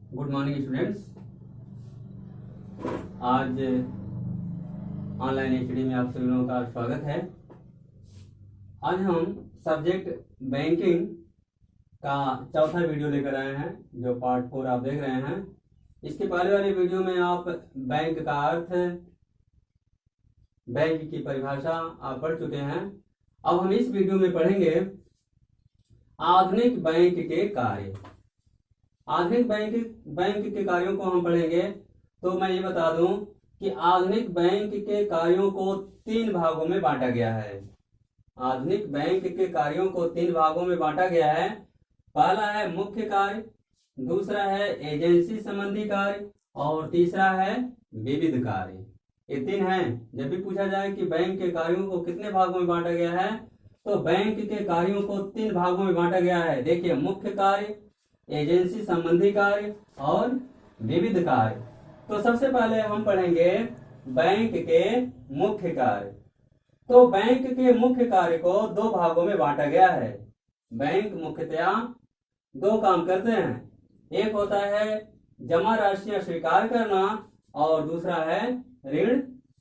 Good morning students. आज online HD में आप सभी लोगों का स्वागत है। आज हम सब्जेक्ट बैंकिंग का चौथा वीडियो लेकर आए हैं, जो पार्ट 4 आप देख रहे हैं। इसके पहले वाले वीडियो में आप बैंक का अर्थ, बैंक की परिभाषा आप पढ़ चुके हैं। अब हम इस वीडियो में पढ़ेंगे आधुनिक बैंक के कार्य। आधुनिक बैंक के कार्यों को हम पढ़ेंगे। तो मैं ये बता दूं कि आधुनिक बैंक के कार्यों को 3 भागों में बांटा गया है। आधुनिक बैंक के कार्यों को 3 भागों में बांटा गया है। पहला है मुख्य कार्य, दूसरा है एजेंसी संबंधी कार्य और तीसरा है विविध कार्य। ये 3 हैं। जब भी पूछा जाए कि बैंक के कार्यों को कितने भागों में बांटा गया है, तो बैंक के कार्यों को 3 भागों में बांटा गया है। देखिए, मुख्य कार्य, एजेंसी संबंधी कार्य और विविध कार्य। तो सबसे पहले हम पढ़ेंगे बैंक के मुख्य कार्य। तो बैंक के मुख्य कार्य को 2 भागों में बांटा गया है। बैंक मुख्यतया 2 काम करते हैं। एक होता है जमा राशियां स्वीकार करना और दूसरा है ऋण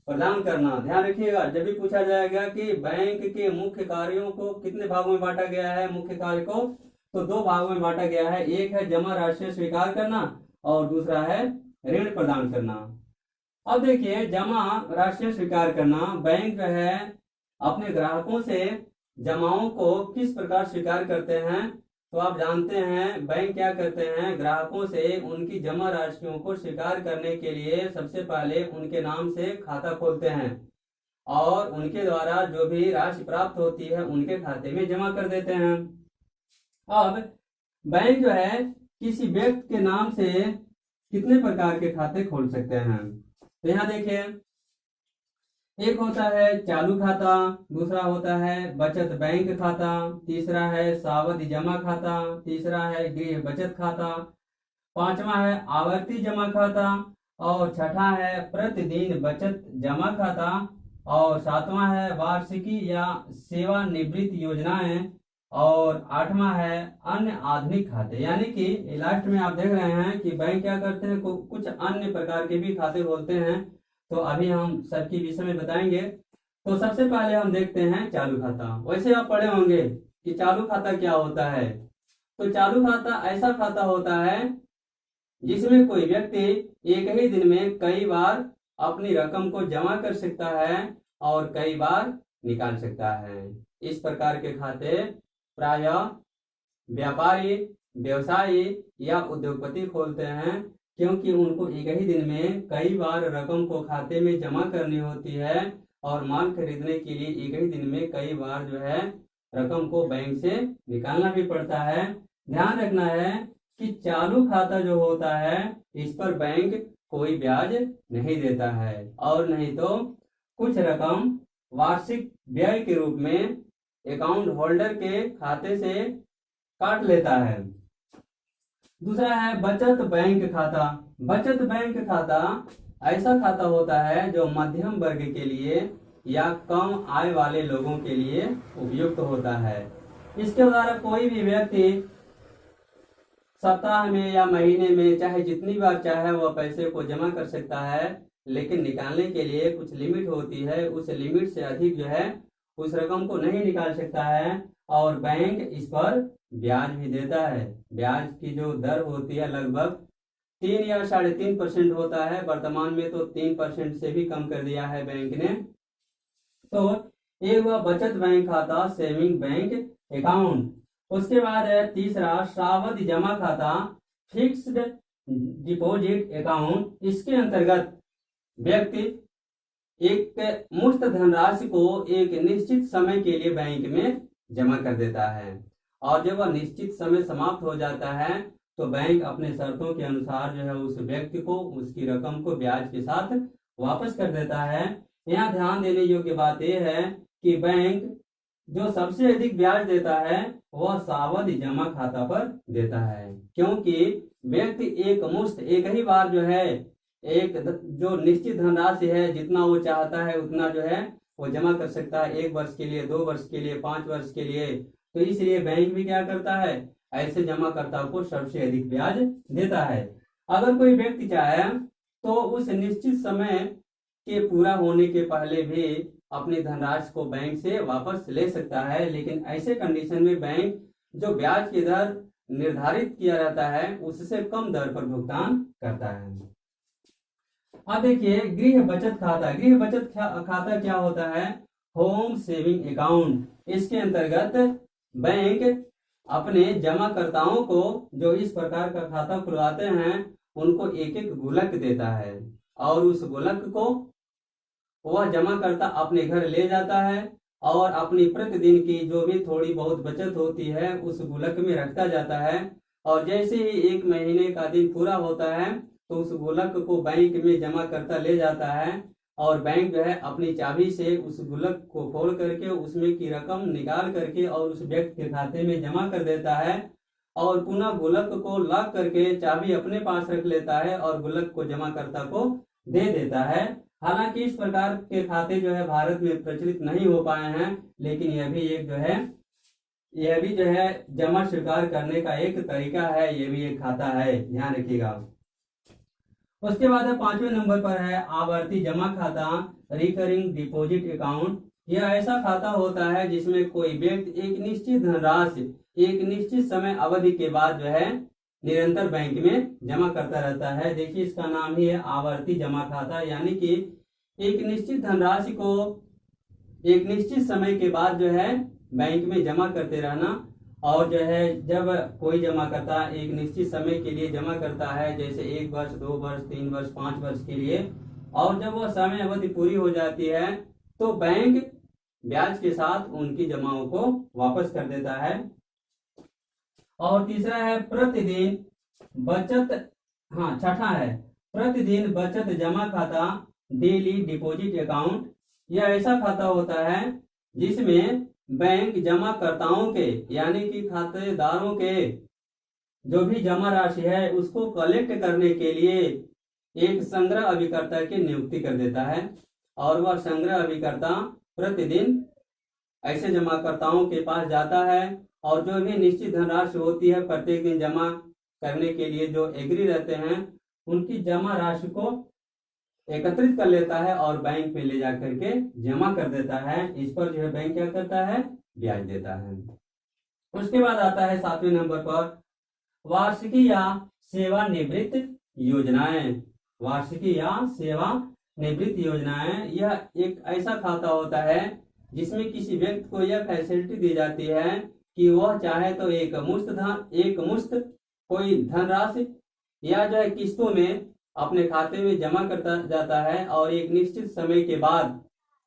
प्रदान करना। ध्यान रखिएगा, जब भी पूछा जाएगा कि बैंक के मुख्य कार्यों को कितने भागों में बांटा गया है, मुख्य कार्य को तो 2 भागों में बांटा गया है। एक है जमा राशि स्वीकार करना और दूसरा है ऋण प्रदान करना। अब देखिए, जमा राशि स्वीकार करना, बैंक जो है अपने ग्राहकों से जमाओं को किस प्रकार स्वीकार करते हैं। तो आप जानते हैं बैंक क्या करते हैं, ग्राहकों से उनकी जमा राशियों को स्वीकार करने के लिए सबसे पहले उनके नाम से खाता खोलते हैं और उनके द्वारा जो भी राशि प्राप्त होती है उनके खाते में जमा कर देते हैं। अब बैंक जो है किसी व्यक्ति के नाम से कितने प्रकार के खाते खोल सकते हैं। तो यहाँ देखिए, एक होता है चालू खाता, दूसरा होता है बचत बैंक खाता, तीसरा है सावधि जमा खाता, तीसरा है गृह बचत खाता, 5वां है आवर्ती जमा खाता और 6ठा है प्रतिदिन बचत जमा खाता और 7वां है वार्षिकी या सेवानिवृत्ति योजनाएं और 8वां है अन्य आधुनिक खाते। यानी कि लास्ट में आप देख रहे हैं कि बैंक क्या करते हैं, कुछ अन्य प्रकार के भी खाते खोलते हैं। तो अभी हम सबकी विषय में बताएंगे। तो सबसे पहले हम देखते हैं चालू खाता। वैसे आप पढ़े होंगे कि चालू खाता क्या होता है। तो चालू खाता ऐसा खाता होता है जिसमें कोई व्यक्ति एक ही दिन में कई बार अपनी रकम को जमा कर सकता है और कई बार निकाल सकता है। इस प्रकार के खाते प्रायः व्यापारी, व्यवसायी या उद्योगपति खोलते हैं, क्योंकि उनको एक ही दिन में कई बार रकम को खाते में जमा करनी होती है और माल खरीदने के लिए एक ही दिन में कई बार जो है रकम को बैंक से निकालना भी पड़ता है। ध्यान रखना है कि चालू खाता जो होता है इस पर बैंक कोई ब्याज नहीं देता है और नहीं तो कुछ रकम वार्षिक व्यय के रूप में अकाउंट होल्डर के खाते से काट लेता है। दूसरा है बचत बैंक खाता। बचत बैंक खाता ऐसा खाता होता है जो मध्यम वर्ग के लिए या कम आय वाले लोगों के लिए उपयुक्त होता है। इसके द्वारा कोई भी व्यक्ति सप्ताह में या महीने में चाहे जितनी बार चाहे वह पैसे को जमा कर सकता है, लेकिन निकालने के लिए कुछ लिमिट होती है। उस लिमिट से अधिक जो है उस रकम को नहीं निकाल सकता है और बैंक इस पर ब्याज भी देता है। ब्याज की जो दर होती है लगभग 3 या 3.5% होता है। वर्तमान में तो 3% से भी कम कर दिया है बैंक ने। तो एक हुआ बचत बैंक खाता, सेविंग बैंक अकाउंट। उसके बाद है तीसरा सावधि जमा खाता, फिक्स्ड डिपॉजिट अकाउंट। इसके अंतर्गत व्यक्ति एक मुफ्त धनराशि को एक निश्चित समय के लिए बैंक में जमा कर देता है और जब वह निश्चित समय समाप्त हो जाता है तो बैंक अपने शर्तों के अनुसार जो है उस व्यक्ति को उसकी रकम को ब्याज के साथ वापस कर देता है। यहाँ ध्यान देने योग्य बात यह है कि बैंक जो सबसे अधिक ब्याज देता है वह सावधि जमा खाता पर देता है, क्योंकि व्यक्ति एक मुश्त एक ही बार जो है एक जो निश्चित धनराशि है जितना वो चाहता है उतना जो है वो जमा कर सकता है, 1 वर्ष के लिए, 2 वर्ष के लिए, 5 वर्ष के लिए। तो इसलिए बैंक भी क्या करता है, ऐसे जमाकर्ता को सबसे अधिक ब्याज देता है। अगर कोई व्यक्ति चाहे तो उस निश्चित समय के पूरा होने के पहले भी अपनी धनराशि को बैंक से वापस ले सकता है, लेकिन ऐसे कंडीशन में बैंक जो ब्याज की दर निर्धारित किया रहता है उससे कम दर पर भुगतान करता है। अब देखिए गृह बचत खाता। गृह बचत खाता क्या होता है? Home saving account. इसके अंतर्गत बैंक अपने जमाकर्ताओं को जो इस प्रकार का खाता खुलवाते हैं उनको एक एक गुल्लक देता है, और उस गुल्लक को वह जमाकर्ता अपने घर ले जाता है और अपनी प्रतिदिन की जो भी थोड़ी बहुत बचत होती है उस गुल्लक में रखता जाता है। और जैसे ही 1 महीने का दिन पूरा होता है तो उस गुल्लक को बैंक में जमा करता ले जाता है, और बैंक जो है अपनी चाबी से उस गुल्लक को खोल करके उसमें की रकम निकाल करके और उस व्यक्ति के खाते में जमा कर देता है, और पुनः गुल्लक को लॉक करके चाबी अपने पास रख लेता है और गुल्लक को जमाकर्ता को दे देता है। हालांकि इस प्रकार के खाते जो है भारत में प्रचलित नहीं हो पाए हैं, लेकिन यह भी जो है जमा स्वीकार करने का एक तरीका है, यह भी एक खाता है, ध्यान रखिएगा। उसके बाद 5वें नंबर पर है आवर्ती जमा खाता, रिकरिंग डिपॉजिट अकाउंट। यह ऐसा खाता होता है जिसमें कोई व्यक्ति एक निश्चित धनराशि एक निश्चित समय अवधि के बाद जो है निरंतर बैंक में जमा करता रहता है। देखिए इसका नाम ही है आवर्ती जमा खाता, यानी कि एक निश्चित धनराशि को एक निश्चित समय के बाद जो है बैंक में जमा करते रहना। और जो है जब कोई जमा करता एक निश्चित समय के लिए जमा करता है, जैसे 1 वर्ष 2 वर्ष 3 वर्ष 5 वर्ष के लिए, और जब वह समय अवधि पूरी हो जाती है तो बैंक ब्याज के साथ उनकी जमाओं को वापस कर देता है। और तीसरा है प्रतिदिन बचत, छठा है प्रतिदिन बचत जमा खाता, डेली डिपॉजिट अकाउंट। यह ऐसा खाता होता है जिसमें बैंक जमाकर्ताओं के यानी कि खातेदारों के जो भी जमा राशि है उसको कलेक्ट करने के लिए एक संग्रह अभिकर्ता की नियुक्ति कर देता है, और वह संग्रह अभिकर्ता प्रतिदिन ऐसे जमाकर्ताओं के पास जाता है और जो भी निश्चित धनराशि होती है प्रत्येक दिन जमा करने के लिए जो एग्री रहते हैं उनकी जमा राशि को एकत्रित कर लेता है और बैंक में ले जाकर के जमा कर देता है। इस पर जो है बैंक क्या करता है? ब्याज देता है। उसके बाद आता है 7वें नंबर पर वार्षिकी या सेवानिवृत्त योजनाएं। वार्षिकी या सेवानिवृत्त योजनाएं यह एक ऐसा खाता होता है जिसमें किसी व्यक्ति को यह फैसिलिटी दी जाती है कि वह चाहे तो एक मुश्त कोई धनराशि या जो है किस्तों में अपने खाते में जमा करता जाता है, और एक निश्चित समय के बाद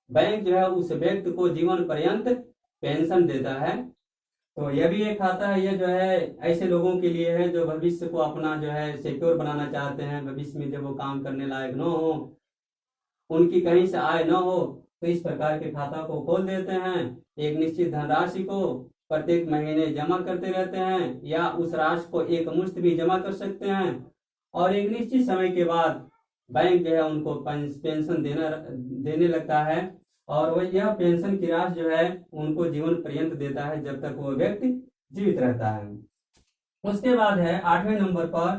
बैंक जो है उस व्यक्ति को जीवन पर्यंत पेंशन देता है। तो यह भी एक खाता है, यह जो है ऐसे लोगों के लिए है जो भविष्य को अपना जो है सिक्योर बनाना चाहते हैं, भविष्य में जब वो काम करने लायक न हो, उनकी कहीं से आय न हो, तो इस प्रकार के खाता को खोल देते हैं। एक निश्चित धनराशि को प्रत्येक महीने जमा करते रहते हैं, या उस राशि को एक मुश्त भी जमा कर सकते हैं, और एक निश्चित समय के बाद बैंक जो है उनको पेंशन देने लगता है, और वह यह पेंशन की राशि जो है उनको जीवन पर्यंत देता है जब तक वो व्यक्ति जीवित रहता है। उसके बाद है 8वें नंबर पर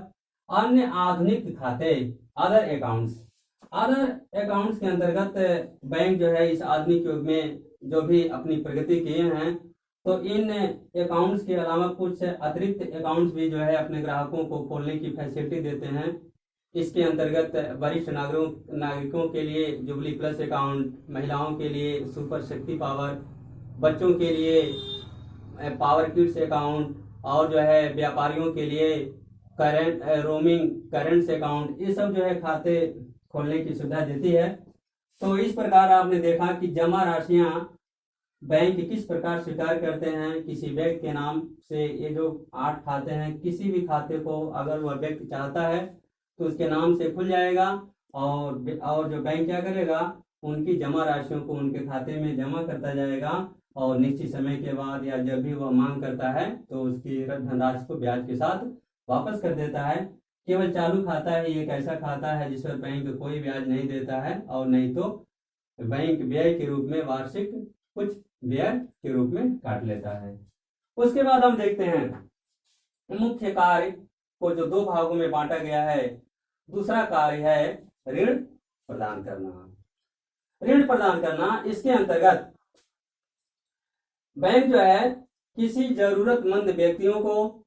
अन्य आधुनिक खाते, अदर अकाउंट्स। अदर अकाउंट्स के अंतर्गत बैंक जो है इस आधुनिक युग में जो भी अपनी प्रगति किए हैं, तो इन अकाउंट्स के अलावा कुछ अतिरिक्त अकाउंट्स भी जो है अपने ग्राहकों को खोलने की फैसिलिटी देते हैं। इसके अंतर्गत वरिष्ठ नागरिकों के लिए जुबली प्लस अकाउंट, महिलाओं के लिए सुपर शक्ति पावर, बच्चों के लिए पावर किड्स अकाउंट, और जो है व्यापारियों के लिए करेंट्स अकाउंट, ये सब जो है खाते खोलने की सुविधा देती है। तो इस प्रकार आपने देखा कि जमा राशियां बैंक किस प्रकार स्वीकार करते हैं किसी व्यक्ति के नाम से। ये जो 8 खाते हैं, किसी भी खाते को अगर वह व्यक्ति चाहता है तो उसके नाम से खुल जाएगा, और जो बैंक क्या करेगा, उनकी जमा राशियों को उनके खाते में जमा करता जाएगा, और निश्चित समय के बाद या जब भी वह मांग करता है तो उसकी धनराशि को ब्याज के साथ वापस कर देता है। केवल चालू खाता ही एक ऐसा खाता है जिस पर बैंक कोई ब्याज नहीं देता है, और नहीं तो बैंक व्यय के रूप में वार्षिक कुछ व्यय के रूप में काट लेता है। उसके बाद हम देखते हैं मुख्य कार्य को जो दो भागों में बांटा गया है, दूसरा कार्य है ऋण प्रदान करना। ऋण प्रदान करना, इसके अंतर्गत बैंक जो है किसी जरूरतमंद व्यक्तियों को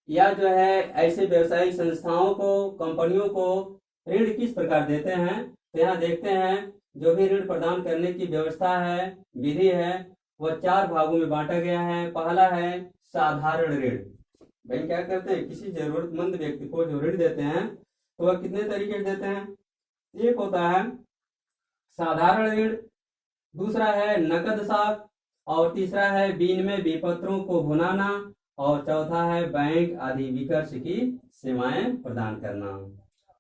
या जो है ऐसे व्यवसायिक संस्थाओं को, कंपनियों को ऋण किस प्रकार देते हैं, तो यहाँ देखते हैं जो भी ऋण प्रदान करने की व्यवस्था है, विधि है, वह 4 भागों में बांटा गया है। पहला है साधारण ऋण। बैंक क्या करते हैं, किसी जरूरतमंद व्यक्ति को जो ऋण देते हैं तो वह कितने तरीके से देते हैं। एक होता है साधारण ऋण, दूसरा है नकद साख, और तीसरा है विनिमय विपत्रों को भुनाना, और चौथा है बैंक आदि विकर्ष की सेवाएं प्रदान करना।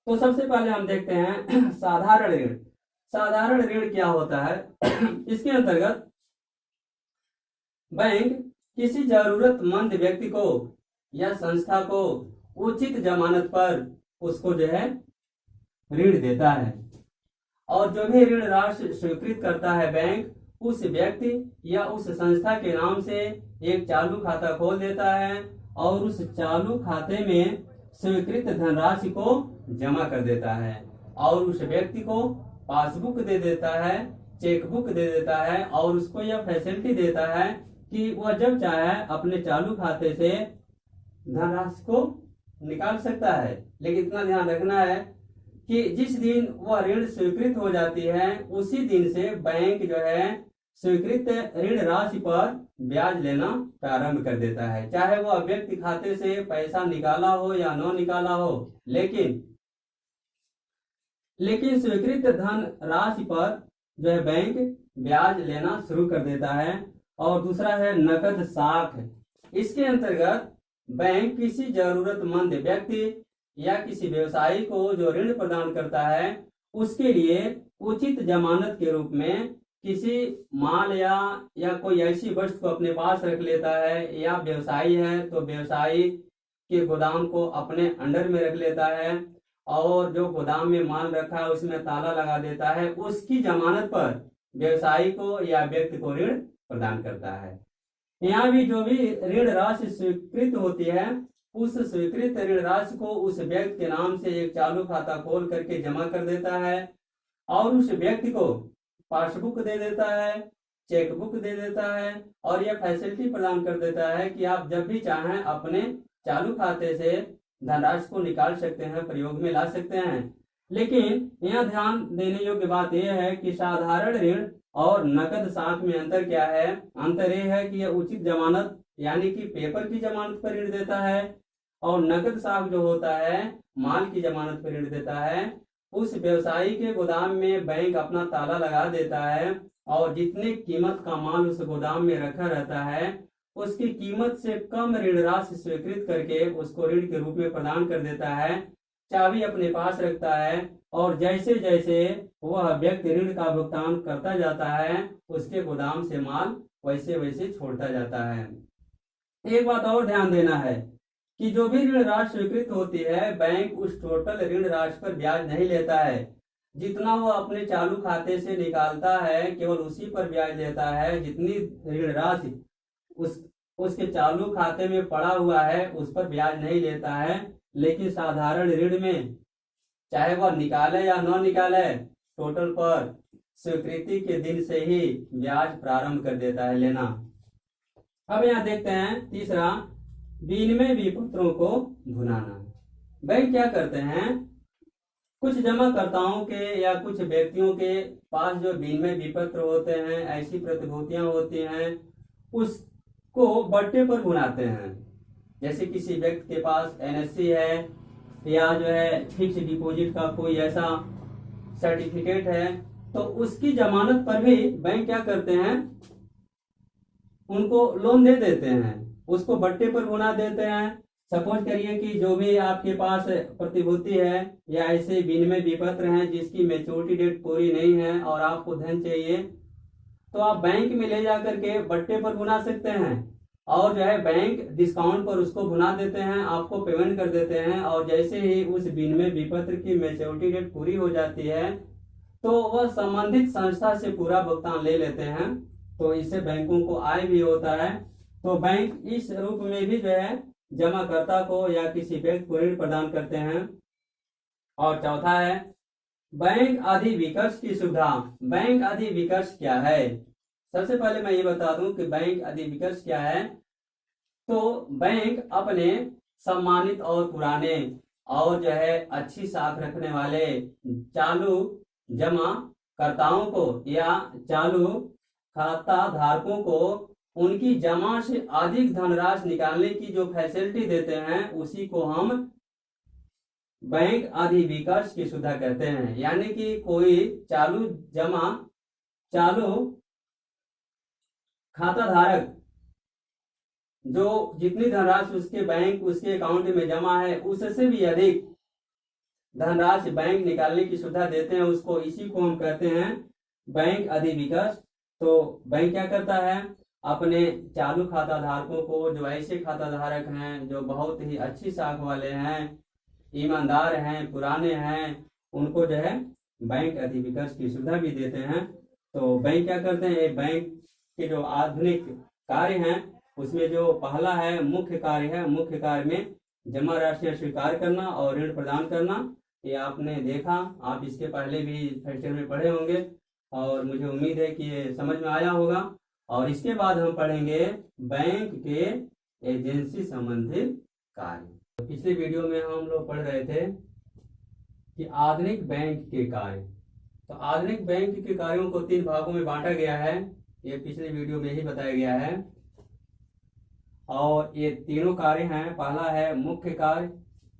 तो सबसे पहले हम देखते हैं साधारण ऋण। साधारण ऋण क्या होता है? इसके अंतर्गत बैंक किसी जरूरतमंद व्यक्ति को या संस्था को उचित जमानत पर उसको जो है ऋण देता है, और जो भी ऋण राशि स्वीकृत करता है बैंक उस व्यक्ति या उस संस्था के नाम से एक चालू खाता खोल देता है और उस चालू खाते में स्वीकृत धनराशि को जमा कर देता है, और उस व्यक्ति को पासबुक दे देता है, चेकबुक दे देता है, और उसको यह फैसिलिटी देता है कि वह जब चाहे अपने चालू खाते से धनराशि को निकाल सकता है। लेकिन इतना ध्यान रखना है कि जिस दिन वह ऋण स्वीकृत हो जाती है उसी दिन से बैंक जो है स्वीकृत ऋण राशि पर ब्याज लेना प्रारंभ कर देता है, चाहे वह व्यक्ति खाते से पैसा निकाला हो या न निकाला हो। लेकिन स्वीकृत धन राशि पर जो है बैंक ब्याज लेना शुरू कर देता है। और दूसरा है नकद साख। इसके अंतर्गत बैंक किसी जरूरतमंद व्यक्ति या किसी व्यवसायी को जो ऋण प्रदान करता है उसके लिए उचित जमानत के रूप में किसी माल या कोई ऐसी वस्तु को अपने पास रख लेता है, या व्यवसायी है तो व्यवसायी के गोदाम को अपने अंडर में रख लेता है, और जो गोदाम में माल रखा है उसमें ताला लगा देता है, उसकी जमानत पर व्यवसायी को या व्यक्ति को ऋण प्रदान करता है। यहाँ भी जो भी ऋण राशि स्वीकृत होती है उस स्वीकृत ऋण राशि को उस व्यक्ति के नाम से एक चालू खाता खोल करके जमा कर देता है, और उस व्यक्ति को पासबुक दे देता है, चेकबुक दे देता है, और यह फैसिलिटी प्रदान कर देता है कि आप जब भी चाहें अपने चालू खाते से धनराशि को निकाल सकते हैं, प्रयोग में ला सकते हैं। लेकिन यहाँ ध्यान देने योग्य बात यह है कि साधारण ऋण और नकद साख में अंतर क्या है। अंतर यह है कि यह उचित जमानत यानी कि पेपर की जमानत पर ऋण देता है, और नकद साख जो होता है माल की जमानत पर ऋण देता है। उस व्यवसायी के गोदाम में बैंक अपना ताला लगा देता है, और जितने कीमत का माल उस गोदाम में रखा रहता है उसकी कीमत से कम ऋण राशि स्वीकृत करके उसको ऋण के रूप में प्रदान कर देता है, चाबी अपने पास रखता है, और जैसे जैसे वह व्यक्ति ऋण का भुगतान करता जाता है उसके गोदाम से माल वैसे वैसे छोड़ता जाता है। एक बात और ध्यान देना है कि जो भी ऋण राशि स्वीकृत होती है बैंक उस टोटल ऋण राशि पर ब्याज नहीं लेता है, जितना वो अपने चालू खाते से निकालता है केवल उसी पर ब्याज लेता है। जितनी ऋण राशि उसके चालू खाते में पड़ा हुआ है उस पर ब्याज नहीं लेता है। लेकिन साधारण ऋण में चाहे वह निकाले या न निकाले टोटल पर स्वीकृति के दिन से ही ब्याज प्रारंभ कर देता है लेना। अब यहाँ देखते हैं तीसरा, विनिमय विपत्रों को भुनाना। बैंक क्या करते हैं, कुछ जमाकर्ताओं के या कुछ व्यक्तियों के पास जो विनिमय विपत्र होते हैं, ऐसी प्रतिभूतियां होती हैं, उसको बट्टे पर भुनाते हैं। जैसे किसी व्यक्ति के पास एनएससी है या जो है फिक्स डिपॉजिट का कोई ऐसा सर्टिफिकेट है, तो उसकी जमानत पर भी बैंक क्या करते हैं, उनको लोन दे देते हैं, उसको बट्टे पर भुना देते हैं। सपोज करिए कि जो भी आपके पास प्रतिभूति है या ऐसे विनिमय विपत्र हैं जिसकी मैच्योरिटी डेट पूरी नहीं है और आपको धन चाहिए, तो आप बैंक में ले जाकर के बट्टे पर भुना सकते हैं, और जो है बैंक डिस्काउंट पर उसको भुना देते हैं, आपको पेमेंट कर देते हैं, और जैसे ही उस विनिमय विपत्र की मैच्योरिटी डेट पूरी हो जाती है तो वह संबंधित संस्था से पूरा भुगतान ले लेते हैं। तो इससे बैंकों को आय भी होता है। तो बैंक इस रूप में भी जो है जमाकर्ता को या किसी व्यक्ति को ऋण प्रदान करते हैं। और चौथा है बैंक अधिविकर्ष की सुविधा। बैंक अधिविकर्ष क्या है? सबसे पहले मैं ये बता दूं कि बैंक अधिविकर्ष क्या है। तो बैंक अपने सम्मानित और पुराने और जो है अच्छी साख रखने वाले चालू जमाकर्ताओं को या चालू खाता धारकों को उनकी जमा से अधिक धनराशि निकालने की जो फैसिलिटी देते हैं उसी को हम बैंक अधिविकर्ष की सुविधा कहते हैं। यानी कि कोई चालू खाता धारक जो जितनी धनराशि उसके बैंक उसके अकाउंट में जमा है उससे भी अधिक धनराशि बैंक निकालने की सुविधा देते हैं, उसको इसी को हम कहते हैं बैंक अधिविकर्ष। तो बैंक क्या करता है, अपने चालू खाता धारकों को, जो ऐसे खाता धारक हैं जो बहुत ही अच्छी साख वाले हैं, ईमानदार हैं, पुराने हैं, उनको जो है बैंक अधिविकर्ष की सुविधा भी देते हैं। तो बैंक क्या करते हैं, बैंक के जो आधुनिक कार्य हैं उसमें जो पहला है मुख्य कार्य है, मुख्य कार्य में जमा राशियां स्वीकार करना और ऋण प्रदान करना। ये आपने देखा, आप इसके पहले भी फर्स्ट ईयर में पढ़े होंगे और मुझे उम्मीद है कि ये समझ में आया होगा। और इसके बाद हम पढ़ेंगे बैंक के एजेंसी संबंधी कार्य। तो पिछले वीडियो में हम लोग पढ़ रहे थे कि आधुनिक बैंक के कार्य। तो आधुनिक बैंक के कार्यों को 3 भागों में बांटा गया है, ये पिछले वीडियो में ही बताया गया है। और ये तीनों कार्य हैं, पहला है मुख्य कार्य,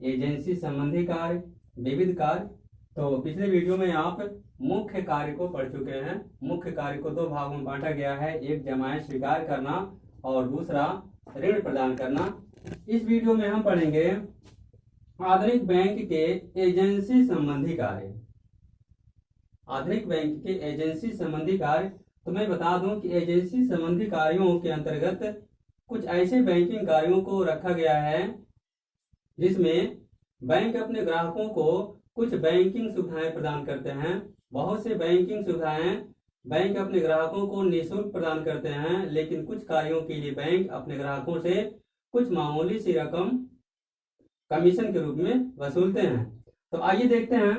एजेंसी संबंधी कार्य, विविध कार्य। तो पिछले वीडियो में आप मुख्य कार्य को पढ़ चुके हैं। मुख्य कार्य को 2 भागों में बांटा गया है, एक जमाएं स्वीकार करना और दूसरा ऋण प्रदान करना। इस वीडियो में हम पढ़ेंगे आधुनिक बैंक के एजेंसी संबंधी कार्य। आधुनिक बैंक के एजेंसी संबंधी कार्य। तो मैं बता दूं कि एजेंसी संबंधी कार्यों के अंतर्गत कुछ ऐसे बैंकिंग कार्यों को रखा गया है जिसमें बैंक अपने ग्राहकों को कुछ बैंकिंग सुविधाएं प्रदान करते हैं। बहुत से बैंकिंग सुविधाएं बैंक अपने ग्राहकों को निःशुल्क प्रदान करते हैं, लेकिन कुछ कार्यों के लिए बैंक अपने ग्राहकों से कुछ मामूली सी रकम कमीशन के रूप में वसूलते हैं। तो आइए देखते हैं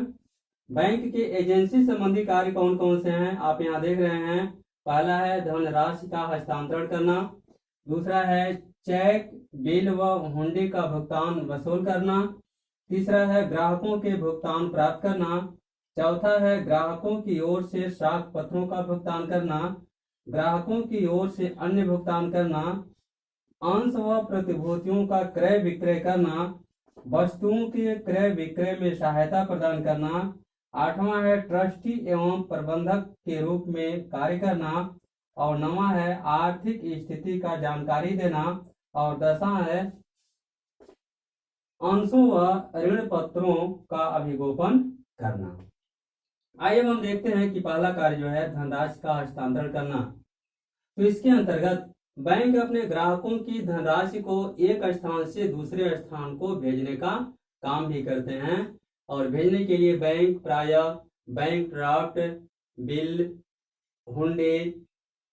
बैंक के एजेंसी संबंधी कार्य कौन कौन से हैं। आप यहाँ देख रहे हैं, पहला है धनराशि का हस्तांतरण करना, दूसरा है चेक, बिल व हुंडी का भुगतान वसूल करना, तीसरा है ग्राहकों के भुगतान प्राप्त करना, चौथा है ग्राहकों की ओर से साख पत्रों का भुगतान करना, ग्राहकों की ओर से अन्य भुगतान करना, अंश व प्रतिभूतियों का क्रय विक्रय करना, वस्तुओं के क्रय विक्रय में सहायता प्रदान करना, आठवां है ट्रस्टी एवं प्रबंधक के रूप में कार्य करना, और 9वां है आर्थिक स्थिति का जानकारी देना, और 10वां है अंशों व ऋण पत्रों का अभिगोपन करना। आइए हम देखते हैं कि पहला कार्य जो है धनराशि का हस्तांतरण करना। तो इसके अंतर्गत बैंक अपने ग्राहकों की धनराशि को एक स्थान से दूसरे स्थान को भेजने का काम भी करते हैं। और भेजने के लिए बैंक प्रायः बैंक ड्राफ्ट, बिल, हुंडी,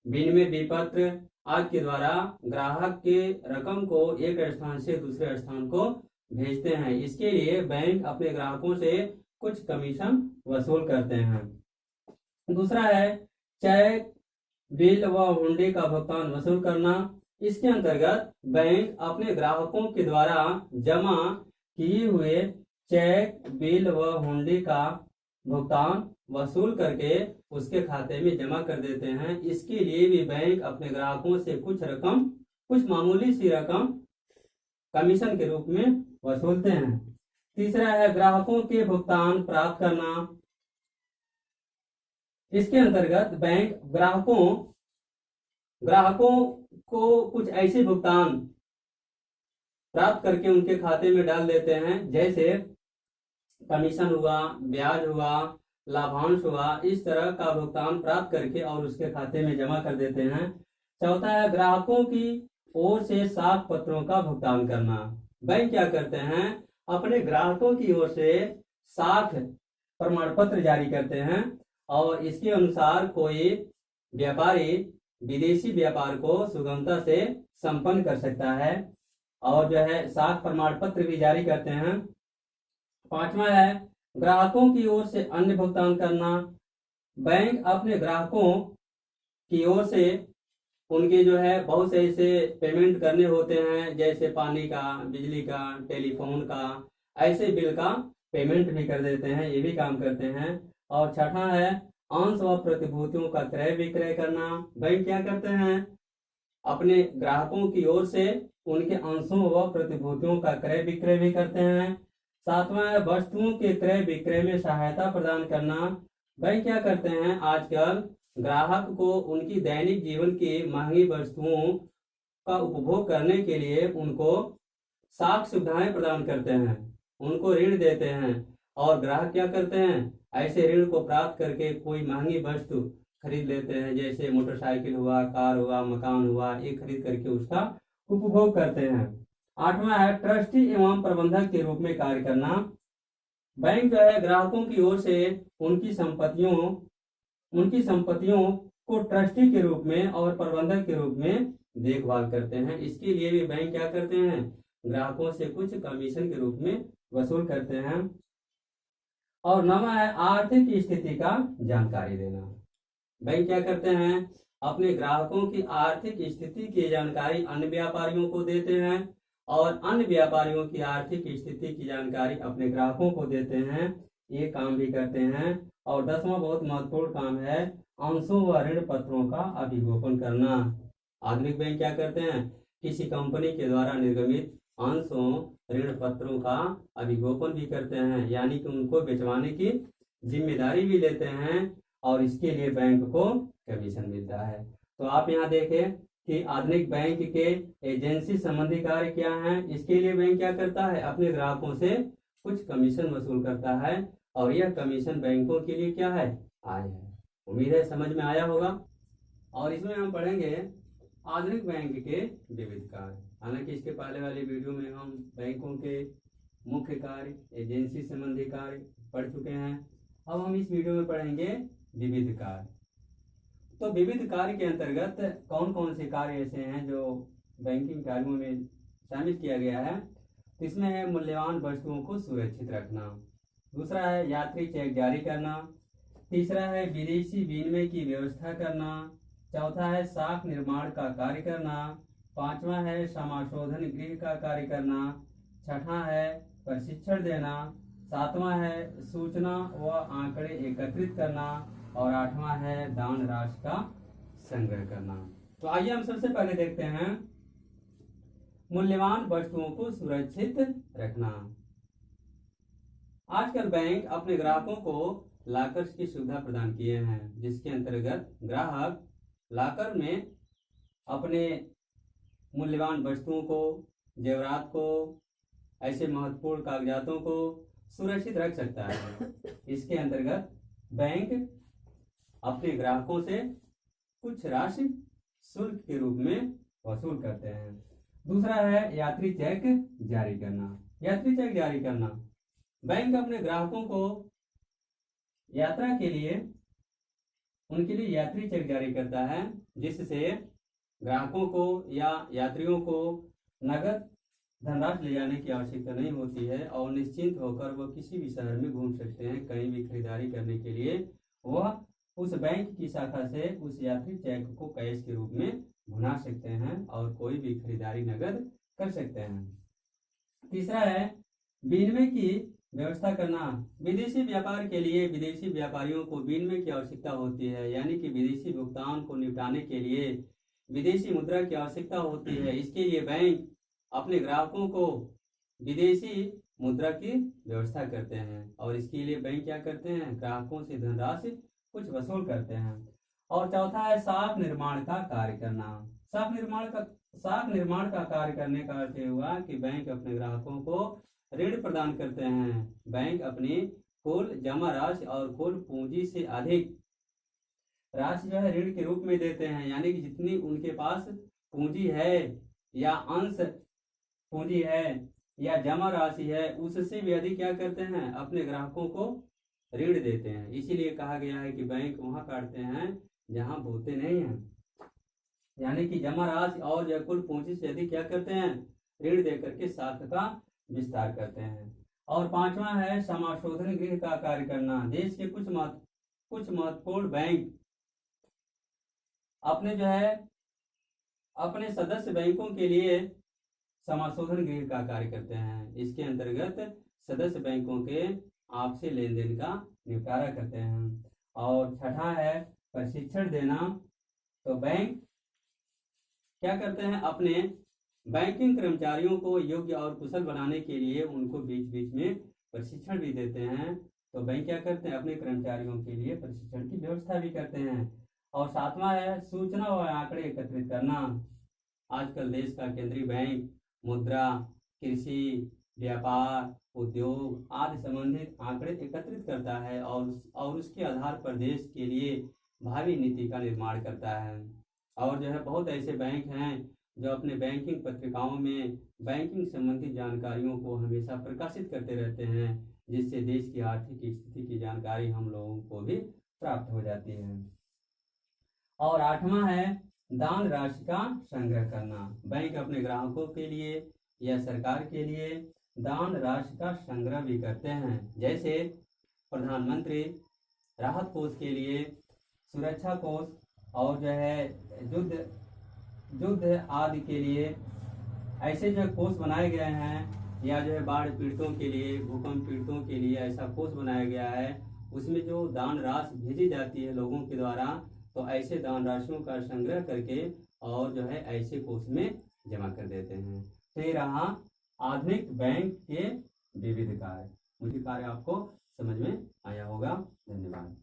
विनिमय विपत्र आदि के द्वारा ग्राहक के रकम को एक स्थान से दूसरे स्थान को भेजते हैं। इसके लिए बैंक अपने ग्राहकों से कुछ कमीशन वसूल करते हैं। दूसरा है चेक, बिल व हुंडी का भुगतान वसूल करना। इसके अंतर्गत बैंक अपने ग्राहकों के द्वारा जमा किए हुए चेक, बिल व हुंडी का भुगतान वसूल करके उसके खाते में जमा कर देते हैं। इसके लिए भी बैंक अपने ग्राहकों से कुछ मामूली सी रकम कमीशन के रूप में वसूलते हैं। तीसरा है ग्राहकों के भुगतान प्राप्त करना। इसके अंतर्गत बैंक ग्राहकों को कुछ ऐसे भुगतान प्राप्त करके उनके खाते में डाल देते हैं, जैसे कमीशन हुआ, ब्याज हुआ, लाभांश हुआ, इस तरह का भुगतान प्राप्त करके और उसके खाते में जमा कर देते हैं। चौथा है ग्राहकों की ओर से साख पत्रों का भुगतान करना। बैंक क्या करते हैं, अपने ग्राहकों की ओर से साख प्रमाण पत्र जारी करते हैं और इसके अनुसार कोई व्यापारी विदेशी व्यापार को सुगमता से संपन्न कर सकता है। और जो है साख प्रमाण पत्र भी जारी करते हैं। पांचवा है ग्राहकों की ओर से अन्य भुगतान करना। बैंक अपने ग्राहकों की ओर से उनके जो है बहुत से ऐसे पेमेंट करने होते हैं, जैसे पानी का, बिजली का, टेलीफोन का, ऐसे बिल का पेमेंट भी कर देते हैं, ये भी काम करते हैं। और छठा है अंश व प्रतिभूतियों का क्रय विक्रय करना। बैंक क्या करते हैं, अपने ग्राहकों की ओर से उनके अंशों व प्रतिभूतियों का क्रय विक्रय भी करते हैं। सातवां है वस्तुओं के क्रय विक्रय में सहायता प्रदान करना। बैंक क्या करते हैं, आजकल ग्राहक को उनकी दैनिक जीवन की महंगी वस्तुओं का उपभोग करने के लिए उनको साख सुविधाएं प्रदान करते हैं, उनको ऋण देते हैं। और ग्राहक क्या करते हैं, ऐसे ऋण को प्राप्त करके कोई महंगी वस्तु खरीद लेते हैं, जैसे मोटरसाइकिल हुआ, कार हुआ, मकान हुआ, ये खरीद करके उसका उपभोग करते हैं। आठवां है ट्रस्टी एवं प्रबंधक के रूप में कार्य करना। बैंक जो है ग्राहकों की ओर से उनकी संपत्तियों को ट्रस्टी के रूप में और प्रबंधक के रूप में देखभाल करते हैं। इसके लिए भी बैंक क्या करते हैं, ग्राहकों से कुछ कमीशन के रूप में वसूल करते हैं। और नवा है आर्थिक स्थिति का जानकारी देना। बैंक क्या करते हैं, अपने ग्राहकों की आर्थिक स्थिति की जानकारी अन्य व्यापारियों को देते हैं और अन्य व्यापारियों की आर्थिक स्थिति की जानकारी अपने ग्राहकों को देते हैं, ये काम भी करते हैं। और 10वां बहुत महत्वपूर्ण काम है अंशों व ऋण पत्रों का अभिगोपन करना। आधुनिक बैंक क्या करते हैं, किसी कंपनी के द्वारा निर्गमित अंशों ऋण पत्रों का अभिगोपन भी करते हैं, यानी कि उनको बेचवाने की जिम्मेदारी भी लेते हैं और इसके लिए बैंक को कमीशन मिलता है। तो आप यहाँ देखें कि आधुनिक बैंक के एजेंसी संबंधी कार्य क्या हैं। इसके लिए बैंक क्या करता है, अपने ग्राहकों से कुछ कमीशन वसूल करता है और यह कमीशन बैंकों के लिए क्या है, आय है। उम्मीद है समझ में आया होगा। और इसमें हम पढ़ेंगे आधुनिक बैंक के विविध कार्य। हालांकि इसके पहले वाले वीडियो में हम बैंकों के मुख्य कार्य, एजेंसी संबंधी कार्य पढ़ चुके हैं। अब हम इस वीडियो में पढ़ेंगे विविध कार्य। तो विविध कार्य के अंतर्गत कौन कौन से कार्य ऐसे हैं जो बैंकिंग कार्यों में शामिल किया गया है। तो इसमें है मूल्यवान वस्तुओं को सुरक्षित रखना, दूसरा है यात्री चेक जारी करना, तीसरा है विदेशी विनिमय की व्यवस्था करना, चौथा है साख निर्माण का कार्य करना, पांचवा है समाशोधन गृह का कार्य करना, छठा है प्रशिक्षण देना, सातवां है सूचना व आंकड़े एकत्रित करना और आठवां है दान राशि का संग्रह करना। तो आइए हम सबसे पहले देखते हैं मूल्यवान वस्तुओं को सुरक्षित रखना। आजकल बैंक अपने ग्राहकों को लॉकर्स की सुविधा प्रदान किए हैं, जिसके अंतर्गत ग्राहक लॉकर में अपने मूल्यवान वस्तुओं को, जेवरात को, ऐसे महत्वपूर्ण कागजातों को सुरक्षित रख सकता है। इसके अंतर्गत बैंक अपने ग्राहकों से कुछ राशि शुल्क के रूप में वसूल करते हैं। दूसरा है यात्री चेक जारी करना। यात्री चेक जारी करना, बैंक अपने ग्राहकों को यात्रा के लिए उनके लिए यात्री चेक जारी करता है, जिससे ग्राहकों को या यात्रियों को नगद धनराशि ले जाने की आवश्यकता नहीं होती है और निश्चिंत होकर वह किसी भी शहर में घूम सकते हैं। कहीं भी खरीदारी करने के लिए वह उस बैंक की शाखा से उस यात्री चेक को कैश के रूप में भुना सकते हैं और कोई भी खरीदारी नगद कर सकते हैं। तीसरा है विनिमय की व्यवस्था करना। विदेशी व्यापार के लिए विदेशी व्यापारियों को विनिमय की आवश्यकता होती है, यानी कि विदेशी भुगतान को निपटाने के लिए विदेशी मुद्रा की आवश्यकता होती है। इसके लिए बैंक अपने ग्राहकों को विदेशी मुद्रा की व्यवस्था करते हैं और इसके लिए बैंक क्या करते हैं, ग्राहकों से धनराशि कुछ वसूल करते हैं। और चौथा है साख निर्माण का कार्य करना। साख निर्माण का कार्य करने का अर्थ हुआ कि बैंक अपने ग्राहकों को ऋण प्रदान करते हैं। बैंक अपनी कुल जमा राशि और कुल पूंजी से अधिक राशि जो है ऋण के रूप में देते हैं, यानी कि जितनी उनके पास पूंजी है या अंश पूंजी है या जमा राशि है, उससे भी अधिक क्या करते हैं, अपने ग्राहकों को ऋण देते हैं। इसीलिए कहा गया है कि बैंक वहां काटते हैं जहां बोते नहीं हैं, यानी कि जमा राशि और जो कुल पूंजी से अधिक क्या करते हैं, ऋण देकर के साख का विस्तार करते हैं। और पांचवा है समाशोधन गृह का कार्य करना। देश के कुछ महत्वपूर्ण बैंक अपने सदस्य बैंकों के लिए समाशोधन गृह का कार्य करते हैं। इसके अंतर्गत सदस्य बैंकों के आपसी लेन देन का निपटारा करते हैं। और छठा है प्रशिक्षण देना। तो बैंक क्या करते हैं, अपने बैंकिंग कर्मचारियों को योग्य और कुशल बनाने के लिए उनको बीच बीच में प्रशिक्षण भी देते हैं। तो बैंक क्या करते हैं, अपने कर्मचारियों के लिए प्रशिक्षण की व्यवस्था भी करते हैं। और सातवां है सूचना और आंकड़े एकत्रित करना। आजकल देश का केंद्रीय बैंक मुद्रा, कृषि, व्यापार, उद्योग आदि संबंधित आंकड़े एकत्रित करता है और उसके आधार पर देश के लिए भावी नीति का निर्माण करता है। और बहुत ऐसे बैंक हैं जो अपने बैंकिंग पत्रिकाओं में बैंकिंग संबंधी जानकारियों को हमेशा प्रकाशित करते रहते हैं, जिससे देश की आर्थिक स्थिति की जानकारी हम लोगों को भी प्राप्त हो जाती है। और आठवां है दान राशि का संग्रह करना। बैंक अपने ग्राहकों के लिए या सरकार के लिए दान राशि का संग्रह भी करते हैं, जैसे प्रधानमंत्री राहत कोष के लिए, सुरक्षा कोष और युद्ध आदि के लिए ऐसे कोष बनाए गए हैं। या बाढ़ पीड़ितों के लिए, भूकंप पीड़ितों के लिए ऐसा कोष बनाया गया है। उसमें जो दान राशि भेजी जाती है लोगों के द्वारा, तो ऐसे दान राशियों का संग्रह करके और ऐसे कोष में जमा कर देते हैं। तो ये रहा आधुनिक बैंक के विविध कार्य। मुझे कार्य आपको समझ में आया होगा। धन्यवाद।